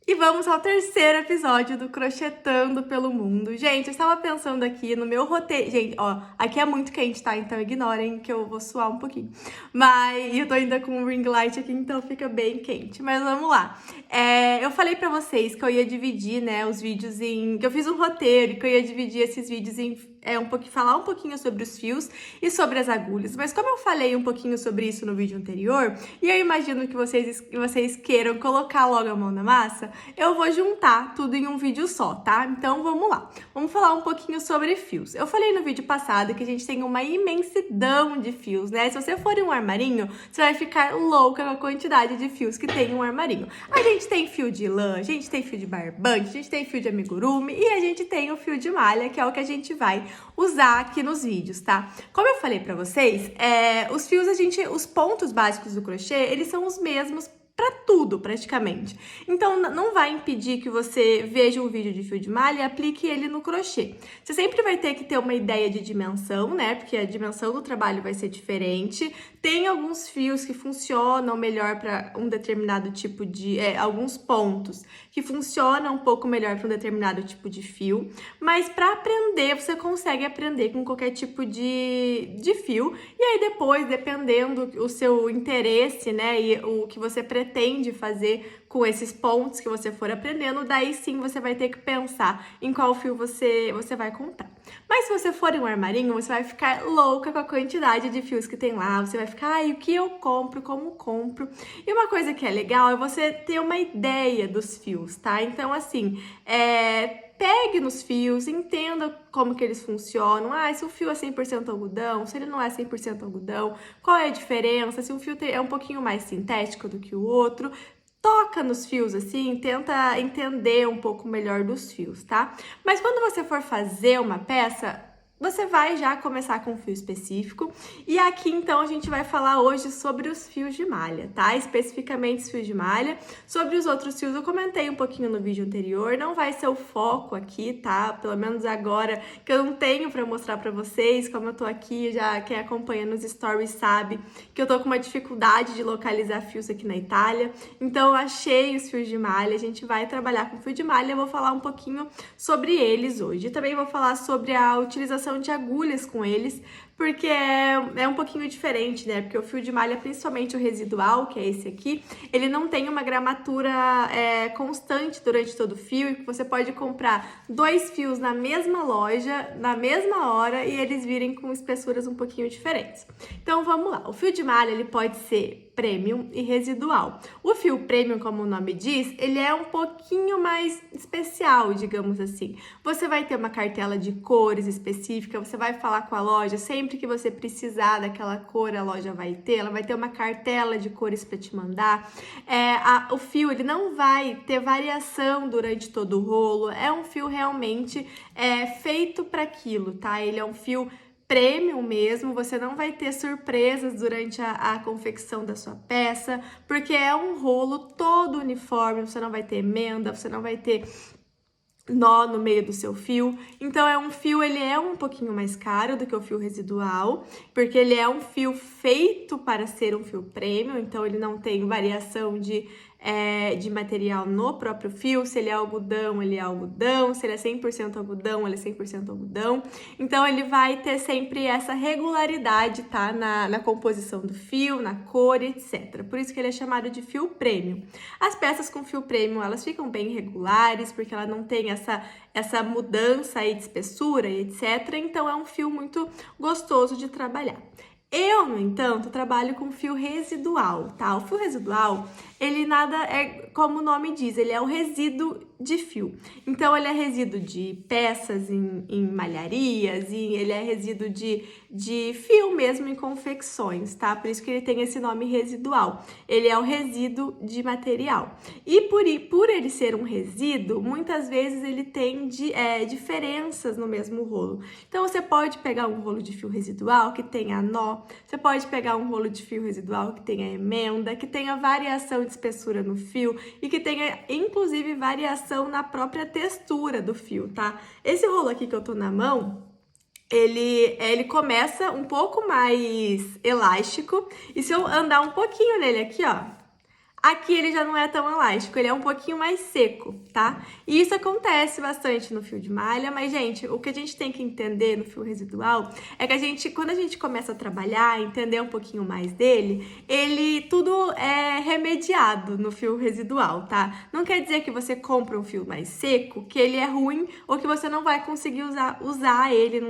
E vamos ao terceiro episódio do Crochetando pelo Mundo. Gente, eu estava pensando aqui no meu roteiro. Gente, ó, aqui é muito quente, tá? Então ignorem que eu vou suar um pouquinho. Mas eu tô ainda com um ring light aqui, então fica bem quente. Mas vamos lá. Eu falei pra vocês que eu ia dividir, né, os vídeos em... que eu fiz um roteiro e que eu ia dividir esses vídeos em... falar um pouquinho sobre os fios e sobre as agulhas. Mas como eu falei um pouquinho sobre isso no vídeo anterior, e eu imagino que vocês queiram colocar logo a mão na massa, eu vou juntar tudo em um vídeo só, tá? Então vamos lá. Vamos falar um pouquinho sobre fios. Eu falei no vídeo passado que a gente tem uma imensidão de fios, né? Se você for em um armarinho, você vai ficar louca com a quantidade de fios que tem em um armarinho. A gente tem fio de lã, a gente tem fio de barbante, a gente tem fio de amigurumi e a gente tem o fio de malha, que é o que a gente vai usar aqui nos vídeos, tá? Como eu falei pra vocês, os fios, os pontos básicos do crochê, eles são os mesmos para tudo, praticamente. Então, não vai impedir que você veja um vídeo de fio de malha e aplique ele no crochê. Você sempre vai ter que ter uma ideia de dimensão, né? Porque a dimensão do trabalho vai ser diferente. Tem alguns fios que funcionam melhor para um determinado tipo de... alguns pontos que funcionam um pouco melhor para um determinado tipo de fio. Mas para aprender, você consegue aprender com qualquer tipo de fio. E aí depois, dependendo do seu interesse, né? E o que você pretende fazer com esses pontos que você for aprendendo, daí sim você vai ter que pensar em qual fio você vai comprar. Mas se você for em um armarinho, você vai ficar louca com a quantidade de fios que tem lá, você vai ficar, ai, o que eu compro, como compro? E uma coisa que é legal é você ter uma ideia dos fios, tá? Então, assim, pegue nos fios, entenda como que eles funcionam. Ah, se o fio é 100% algodão, se ele não é 100% algodão, qual é a diferença? Se um fio é um pouquinho mais sintético do que o outro. Toca nos fios assim, tenta entender um pouco melhor dos fios, tá? Mas quando você for fazer uma peça, você vai já começar com um fio específico. E aqui, então, a gente vai falar hoje sobre os fios de malha, tá? Especificamente os fios de malha. Sobre os outros fios, eu comentei um pouquinho no vídeo anterior. Não vai ser o foco aqui, tá? Pelo menos agora, que eu não tenho pra mostrar pra vocês. Como eu tô aqui, já quem acompanha nos stories sabe que eu tô com uma dificuldade de localizar fios aqui na Itália. Então, eu achei os fios de malha. A gente vai trabalhar com fio de malha. Eu vou falar um pouquinho sobre eles hoje. E também vou falar sobre a utilização de agulhas com eles, porque é um pouquinho diferente, né? Porque o fio de malha, principalmente o residual, que é esse aqui, ele não tem uma gramatura constante durante todo o fio, e você pode comprar 2 fios na mesma loja, na mesma hora, e eles virem com espessuras um pouquinho diferentes. Então, vamos lá. O fio de malha, ele pode ser premium e residual. O fio premium, como o nome diz, ele é um pouquinho mais especial, digamos assim. Você vai ter uma cartela de cores específica, você vai falar com a loja, sempre que você precisar daquela cor, a loja vai ter, ela vai ter uma cartela de cores para te mandar. O fio, ele não vai ter variação durante todo o rolo, é um fio realmente feito para aquilo, tá? Ele é um fio premium mesmo, você não vai ter surpresas durante a confecção da sua peça, porque é um rolo todo uniforme, você não vai ter emenda, você não vai ter nó no meio do seu fio. Então, um fio, ele é um pouquinho mais caro do que o fio residual, porque ele é um fio feito para ser um fio premium, então ele não tem variação de material no próprio fio. Se ele é algodão, ele é algodão. Se ele é 100% algodão, ele é 100% algodão. Então, ele vai ter sempre essa regularidade, tá? Na composição do fio, na cor, etc. Por isso que ele é chamado de fio premium. As peças com fio premium, elas ficam bem regulares, porque ela não tem essa mudança aí de espessura e etc. Então, é um fio muito gostoso de trabalhar. Eu, no entanto, trabalho com fio residual, tá? O fio residual, ele nada é como o nome diz, ele é o resíduo de fio. Então, ele é resíduo de peças em malharias, e ele é resíduo de fio mesmo em confecções, tá? Por isso que ele tem esse nome residual. Ele é o resíduo de material. E por ele ser um resíduo, muitas vezes ele tem diferenças no mesmo rolo. Então, você pode pegar um rolo de fio residual que tenha nó, você pode pegar um rolo de fio residual que tenha emenda, que tenha variação de espessura no fio e que tenha, inclusive, variação na própria textura do fio, tá? Esse rolo aqui que eu tô na mão, ele começa um pouco mais elástico, e se eu andar um pouquinho nele aqui, ó, Aqui ele já não é tão elástico, ele é um pouquinho mais seco, tá? E isso acontece bastante no fio de malha, mas, gente, o que a gente tem que entender no fio residual é que quando a gente começa a trabalhar, entender um pouquinho mais dele, tudo é remediado no fio residual, tá? Não quer dizer que você compra um fio mais seco, que ele é ruim ou que você não vai conseguir usar ele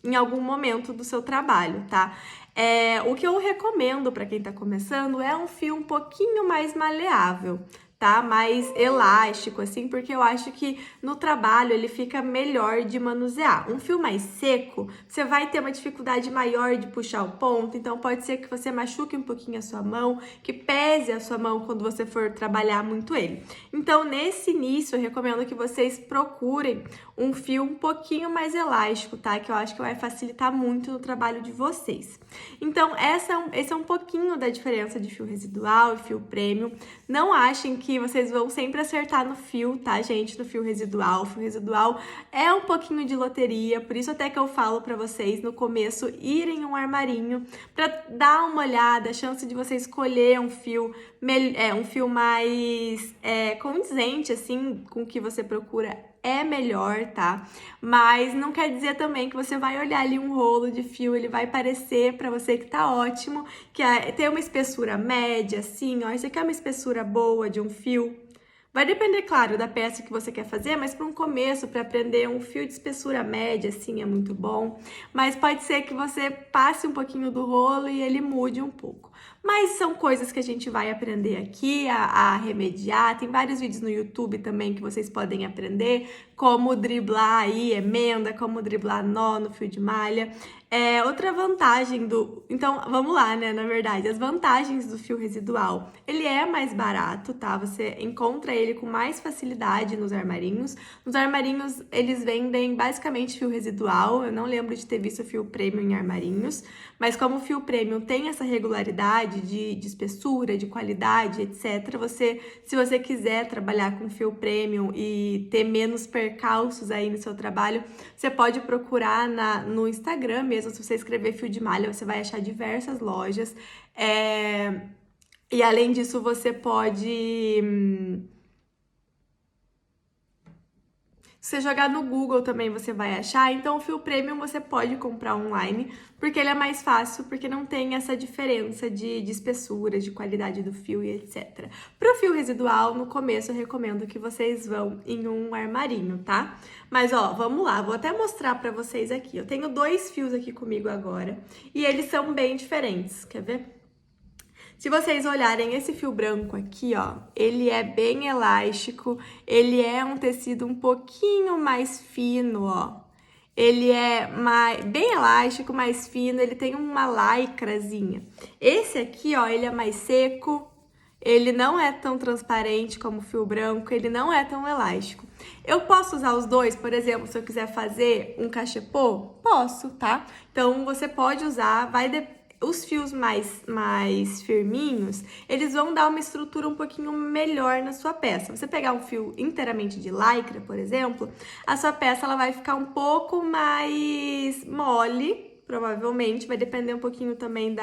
em algum momento do seu trabalho, tá? O que eu recomendo para quem tá começando é um fio um pouquinho mais maleável, tá? Mais elástico, assim, porque eu acho que no trabalho ele fica melhor de manusear. Um fio mais seco, você vai ter uma dificuldade maior de puxar o ponto, então pode ser que você machuque um pouquinho a sua mão, que pese a sua mão quando você for trabalhar muito ele. Então, nesse início, eu recomendo que vocês procurem um fio um pouquinho mais elástico, tá? Que eu acho que vai facilitar muito no trabalho de vocês. Então, esse é um pouquinho da diferença de fio residual e fio premium. Não achem que vocês vão sempre acertar no fio, tá, gente? No fio residual. O fio residual é um pouquinho de loteria, por isso até que eu falo pra vocês no começo irem em um armarinho pra dar uma olhada, a chance de você escolher um fio mais condizente, assim, com o que você procura é melhor, tá? Mas não quer dizer também que você vai olhar ali um rolo de fio, ele vai parecer pra você que tá ótimo, que tem uma espessura média, assim, ó, isso aqui é uma espessura boa de um fio. Vai depender, claro, da peça que você quer fazer, mas para um começo, para aprender um fio de espessura média, assim, é muito bom. Mas pode ser que você passe um pouquinho do rolo e ele mude um pouco. Mas são coisas que a gente vai aprender aqui a remediar. Tem vários vídeos no YouTube também que vocês podem aprender como driblar aí emenda, como driblar nó no fio de malha. Outra vantagem Então, vamos lá, né? Na verdade, as vantagens do fio residual. Ele é mais barato, tá? Você encontra ele com mais facilidade nos armarinhos. Nos armarinhos, eles vendem basicamente fio residual. Eu não lembro de ter visto fio premium em armarinhos. Mas como o fio premium tem essa regularidade de espessura, de qualidade, etc., se você quiser trabalhar com fio premium e ter menos percalços aí no seu trabalho, você pode procurar no Instagram mesmo. Se você escrever fio de malha, você vai achar diversas lojas. E além disso, você pode... Se você jogar no Google também você vai achar. Então, o fio premium você pode comprar online, porque ele é mais fácil, porque não tem essa diferença de espessura, de qualidade do fio e etc. Para o fio residual, no começo eu recomendo que vocês vão em um armarinho, tá? Mas, ó, vamos lá, vou até mostrar para vocês aqui. Eu tenho 2 fios aqui comigo agora, e eles são bem diferentes, quer ver? Se vocês olharem esse fio branco aqui, ó, ele é bem elástico, ele é um tecido um pouquinho mais fino, ó. Ele é bem elástico, mais fino, ele tem uma lycrazinha. Esse aqui, ó, ele é mais seco, ele não é tão transparente como o fio branco, ele não é tão elástico. Eu posso usar os dois, por exemplo, se eu quiser fazer um cachepô? Posso, tá? Então, você pode usar, os fios mais firminhos, eles vão dar uma estrutura um pouquinho melhor na sua peça. Você pegar um fio inteiramente de lycra, por exemplo, a sua peça ela vai ficar um pouco mais mole, provavelmente, vai depender um pouquinho também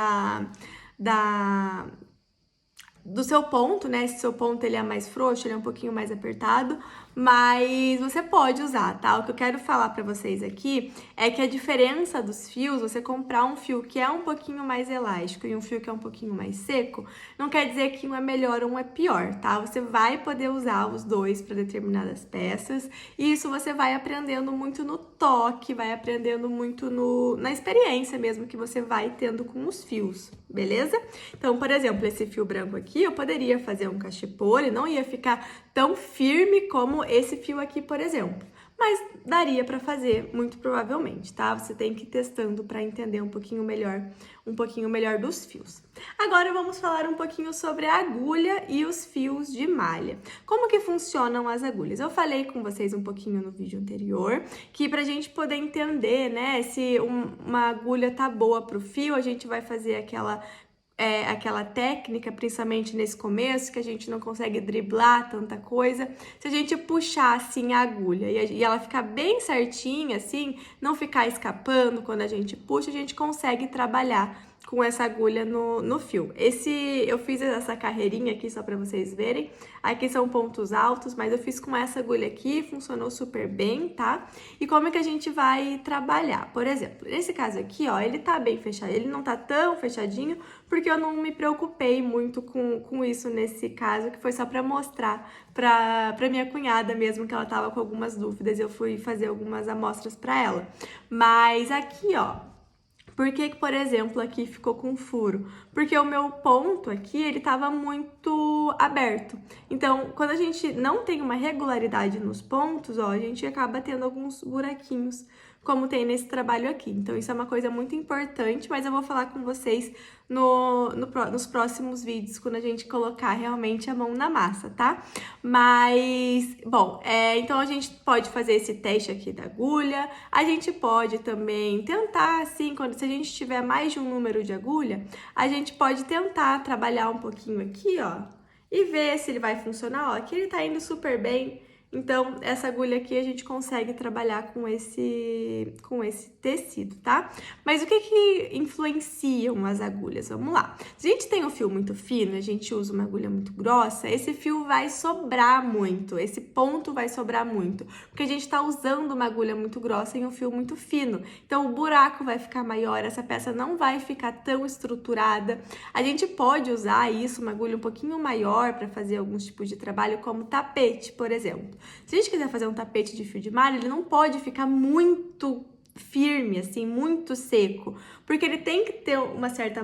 do seu ponto, né? Se seu ponto ele é mais frouxo, ele é um pouquinho mais apertado, mas você pode usar, tá? O que eu quero falar pra vocês aqui é que a diferença dos fios, você comprar um fio que é um pouquinho mais elástico e um fio que é um pouquinho mais seco, não quer dizer que um é melhor ou um é pior, tá? Você vai poder usar os dois para determinadas peças, e isso você vai aprendendo muito no toque, vai aprendendo muito na experiência mesmo que você vai tendo com os fios, beleza? Então, por exemplo, esse fio branco aqui, eu poderia fazer um cachepô, ele não ia ficar tão firme como esse fio aqui, por exemplo. Mas daria para fazer, muito provavelmente, tá? Você tem que ir testando para entender um pouquinho melhor dos fios. Agora vamos falar um pouquinho sobre a agulha e os fios de malha. Como que funcionam as agulhas? Eu falei com vocês um pouquinho no vídeo anterior, que pra gente poder entender, né, se uma agulha tá boa pro fio, a gente vai fazer aquela técnica, principalmente nesse começo, que a gente não consegue driblar tanta coisa. Se a gente puxar assim a agulha e ela ficar bem certinha, assim, não ficar escapando quando a gente puxa, a gente consegue trabalhar com essa agulha no fio. Eu fiz essa carreirinha aqui só pra vocês verem. Aqui são pontos altos, mas eu fiz com essa agulha aqui, funcionou super bem, tá? E como é que a gente vai trabalhar? Por exemplo, nesse caso aqui, ó, ele tá bem fechado, ele não tá tão fechadinho, porque eu não me preocupei muito com isso nesse caso, que foi só pra mostrar pra minha cunhada mesmo, que ela tava com algumas dúvidas, eu fui fazer algumas amostras pra ela. Mas aqui, ó, por que, por exemplo, aqui ficou com furo? Porque o meu ponto aqui, ele tava muito aberto. Então, quando a gente não tem uma regularidade nos pontos, ó, a gente acaba tendo alguns buraquinhos, como tem nesse trabalho aqui. Então, isso é uma coisa muito importante, mas eu vou falar com vocês nos próximos vídeos, quando a gente colocar realmente a mão na massa, tá? Mas, bom, então a gente pode fazer esse teste aqui da agulha, a gente pode também tentar, assim, se a gente tiver mais de um número de agulha, a gente pode tentar trabalhar um pouquinho aqui, ó, e ver se ele vai funcionar, ó, aqui ele tá indo super bem. Então, essa agulha aqui a gente consegue trabalhar com esse tecido, tá? Mas o que influenciam as agulhas? Vamos lá. Se a gente tem um fio muito fino, a gente usa uma agulha muito grossa, esse fio vai sobrar muito, esse ponto vai sobrar muito, porque a gente tá usando uma agulha muito grossa em um fio muito fino. Então, o buraco vai ficar maior, essa peça não vai ficar tão estruturada. A gente pode usar isso, uma agulha um pouquinho maior para fazer alguns tipos de trabalho, como tapete, por exemplo. Se a gente quiser fazer um tapete de fio de malha, ele não pode ficar muito firme, assim, muito seco, porque ele tem que ter uma certa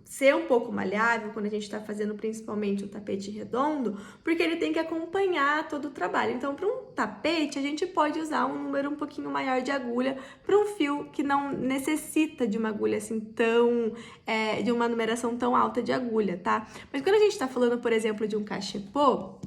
ser um pouco malhável quando a gente tá fazendo principalmente o tapete redondo, porque ele tem que acompanhar todo o trabalho. Então, para um tapete, a gente pode usar um número um pouquinho maior de agulha para um fio que não necessita de uma agulha assim tão, de uma numeração tão alta de agulha, tá? Mas quando a gente tá falando, por exemplo, de um cachepô,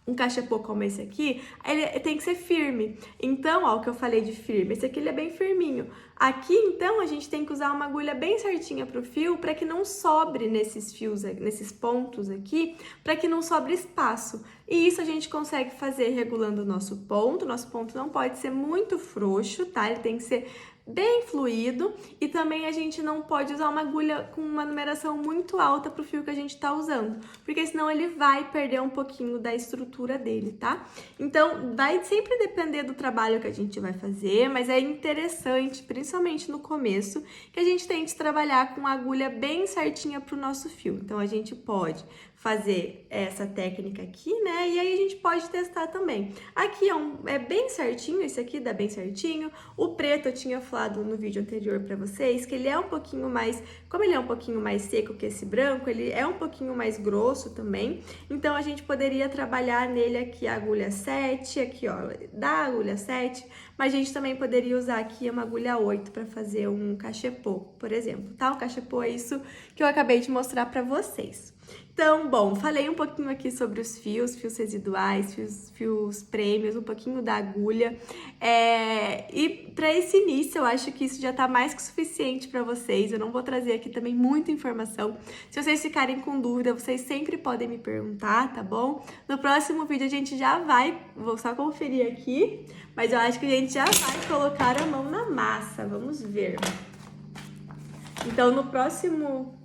um cachepô como esse aqui, ele tem que ser firme. Então, ó, o que eu falei de firme, esse aqui ele é bem firminho. Aqui, então, a gente tem que usar uma agulha bem certinha pro fio, para que não sobre nesses fios, nesses pontos aqui, para que não sobre espaço. E isso a gente consegue fazer regulando o nosso ponto. Nosso ponto não pode ser muito frouxo, tá? Ele tem que ser bem fluido, e também a gente não pode usar uma agulha com uma numeração muito alta pro fio que a gente tá usando, porque senão ele vai perder um pouquinho da estrutura dele, tá? Então, vai sempre depender do trabalho que a gente vai fazer, mas é interessante, principalmente no começo, que a gente tente trabalhar com a agulha bem certinha pro nosso fio. Então, a gente pode fazer essa técnica aqui, né? E aí a gente pode testar também. Aqui é bem certinho, esse aqui dá bem certinho. O preto eu tinha falado no vídeo anterior pra vocês, que ele é um pouquinho mais, como ele é um pouquinho mais seco que esse branco, ele é um pouquinho mais grosso também. Então, a gente poderia trabalhar nele aqui a agulha 7, aqui ó, da agulha 7, mas a gente também poderia usar aqui uma agulha 8 para fazer um cachepô, por exemplo, tá? O cachepô é isso que eu acabei de mostrar pra vocês. Então, bom, falei um pouquinho aqui sobre os fios residuais, fios prêmios, um pouquinho da agulha. E para esse início, eu acho que isso já tá mais que suficiente para vocês. Eu não vou trazer aqui também muita informação. Se vocês ficarem com dúvida, vocês sempre podem me perguntar, tá bom? No próximo vídeo a gente já vai, vou só conferir aqui, mas eu acho que a gente já vai colocar a mão na massa. Vamos ver. Então, no próximo...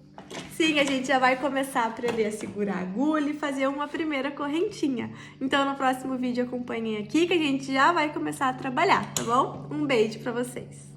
Sim, a gente já vai começar a aprender a segurar a agulha e fazer uma primeira correntinha. Então, no próximo vídeo, acompanhem aqui que a gente já vai começar a trabalhar, tá bom? Um beijo pra vocês!